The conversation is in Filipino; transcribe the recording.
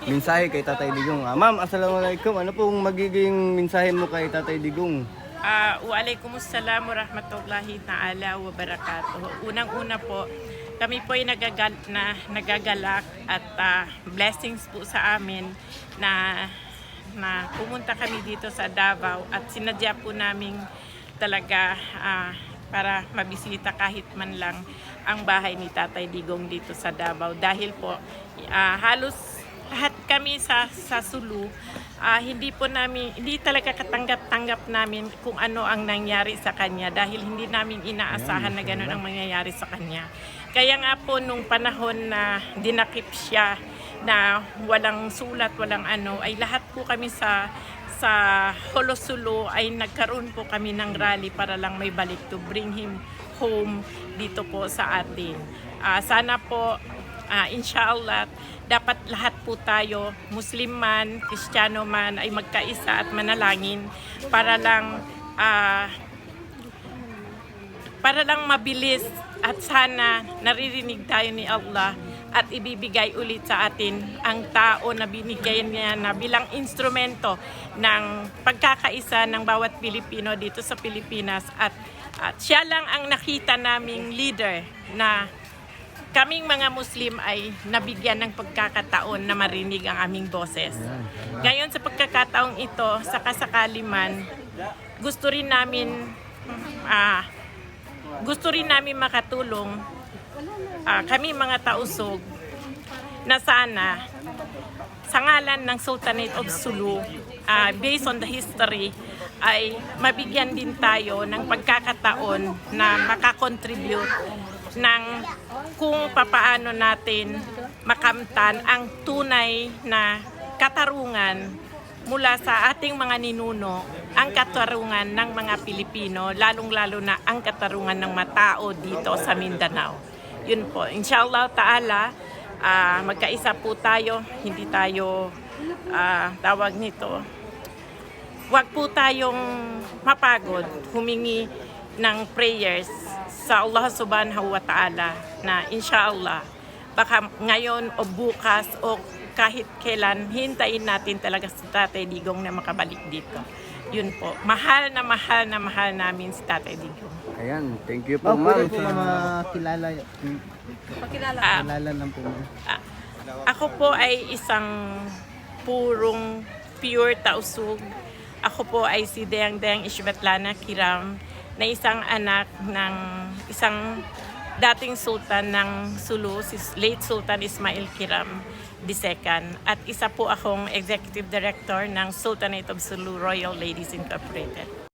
mensahe kay Tatay Digong. Ma'am, assalamualaikum. Ano pong magiging mensahe mo kay Tatay Digong? Waalaikumsalam warahmatullahi ta'ala wa barakatuh. Unang-una po, kami po ay nagagalak at blessings po sa amin na pumunta kami dito sa Davao at sinadya po namin talaga para mabisita kahit man lang ang bahay ni Tatay Digong dito sa Davao. Dahil po halos lahat kami sa Sulu, hindi talaga katanggap-tanggap namin kung ano ang nangyari sa kanya dahil hindi namin inaasahan na gano'n ang mangyayari sa kanya. Kaya nga po nung panahon na dinakip siya na walang sulat, walang ano, ay lahat po kami sa Holosulu ay nagkaroon po kami ng rally para lang may balik to bring him home dito po sa atin. Sana po inshallah dapat lahat po tayo, Muslim man, Kristiyano man, ay magkaisa at manalangin para lang mabilis at sana naririnig tayo ni Allah at ibibigay ulit sa atin ang tao na binigay niya na bilang instrumento ng pagkakaisa ng bawat Pilipino dito sa Pilipinas at siya lang ang nakita naming leader na kaming mga Muslim ay nabigyan ng pagkakataon na marinig ang aming boses. Ngayon sa pagkakataong ito, sa kasakali man, gusto rin namin makatulong kami mga tausog na sana sa ngalan ng Sultanate of Sulu, based on the history, ay mabigyan din tayo ng pagkakataon na makakontribute ng kung papaano natin makamtan ang tunay na katarungan mula sa ating mga ninuno, ang katarungan ng mga Pilipino, lalong-lalo na ang katarungan ng mga tao dito sa Mindanao. Yun po, inshallah ta'ala, magkaisa po tayo, hindi tayo tawag nito. Huwag po tayong mapagod, humingi ng prayers sa Allah subhanahu wa ta'ala na inshallah, baka ngayon o bukas o kahit kailan, hintayin natin talaga si Tatay Digong na makabalik dito. Yun po, mahal na mahal namin si Tatay Digong. Ayan, thank you po, ma'am. Pwede po makilala. Pakilala lang po. Ako po ay isang purong pure tausug. Ako po ay si Dayang Isbatlana Kiram na isang anak ng isang dating sultan ng Sulu, si late Sultan Ismail Kiram II. At isa po akong executive director ng Sultanate of Sulu Royal Ladies Incorporated.